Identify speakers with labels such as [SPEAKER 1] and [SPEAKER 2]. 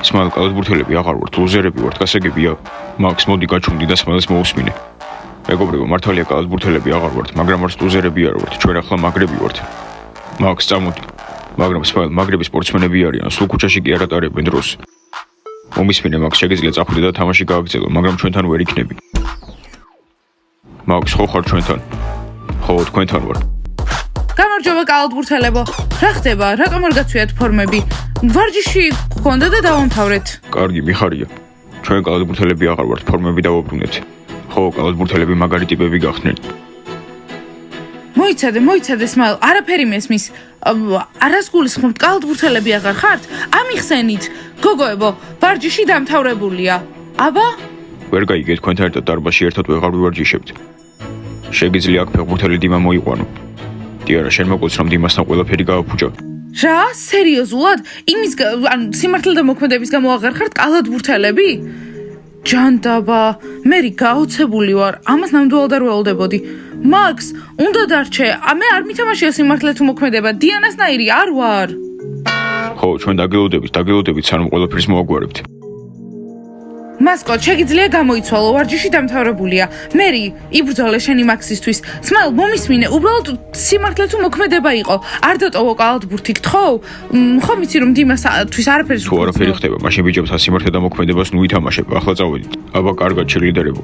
[SPEAKER 1] სმაილ კალათბურთელები აღარ ვართ, ლუზერები ვართ, გასაგებია. მაქს, მოდი გაჩუმდი და სმაილს მოусმინე. მეგობრებო, მართალია კალათბურთელები აღარ ვართ, მაგრამ არც ლუზერები არ ვართ, ჩვენ ახლა მაგრები ვართ. მაქს, წამოდი. მაგრამ სმაილ, მაგრები სპორტსმენები არიან, სულ ქუჩაში კი არ ატარებენ დროს. მომისმინე, მაქს, შეგიძლია წახვიდე და თამაში გააგრძელო, მაგრამ ჩვენთან ვერ იქნები. მაქს, ხო ხარ ჩვენთან? ხო, თქვენთან ვარ.
[SPEAKER 2] გამარჯობა კალათბურთელებო. რა ხდება? რატომ არ გაცვიათ ფორმები? ვარჯიში გქონდა და დავამთავრეთ.
[SPEAKER 1] კარგი, მიხარია. ჩვენ კალათბურთელები აღარ ვართ, ფორმები დავაბრუნეთ. ხო, კალათბურთელები მაგარი ტიპები გახდნენ.
[SPEAKER 2] მოიცადე სმაილ, არაფერი მესმის. არას გულისხმობთ, კალათბურთელები აღარ ხართ? ამიხსენით. გოგოებო, ვარჯიში დამთავრებულია. აბა?
[SPEAKER 1] ვერ გაიგეთ, თქვენთან ერთად დარბაზში ერთად ვეღარ ვივარჯიშებთ. შეგიძლია აქ ფეხბურთელი დიმა მოიყვანო. დიარა, შენ მოგწონს რომ დიმასთან ყველაფერი გააფუჭა.
[SPEAKER 2] რა? სერიოზულად? სიმართლე და მოქმედების გამო აღარ ხართ კალათბურთელები? ჯანდაბა, მერი გაოცებული ვარ, ამას ნამდვილად არ ველოდებოდი. მაქს, უნდა დარჩე, მე არ მითამაშია სიმართლე თუ მოქმედება, დიანასნაირი არ ვარ.
[SPEAKER 1] ხო, ჩვენ დაგელოდებით, სანამ ყველაფერს მოაგვარებთ.
[SPEAKER 2] მასკოტ, შეგიძლია გამოიცვალო, ვარჯიში დამთავრებულია. მერი, იბრძოლე შენი მაქსისთვის. სმაილ, მომისმინე, უბრალოდ სიმართლე თუ მოქმედება იყო. არ დატოვო კალათბურთი, გთხოვ? ხომ იცი რომ დიმასთვის არაფერს
[SPEAKER 1] თუ არაფერი ხდება, მაშინ ბიჭებთან სიმართლე და მოქმედებას ნუ ითამაშებ, ახლა წავედით. აბა, კარგად, შეგლიდერებო.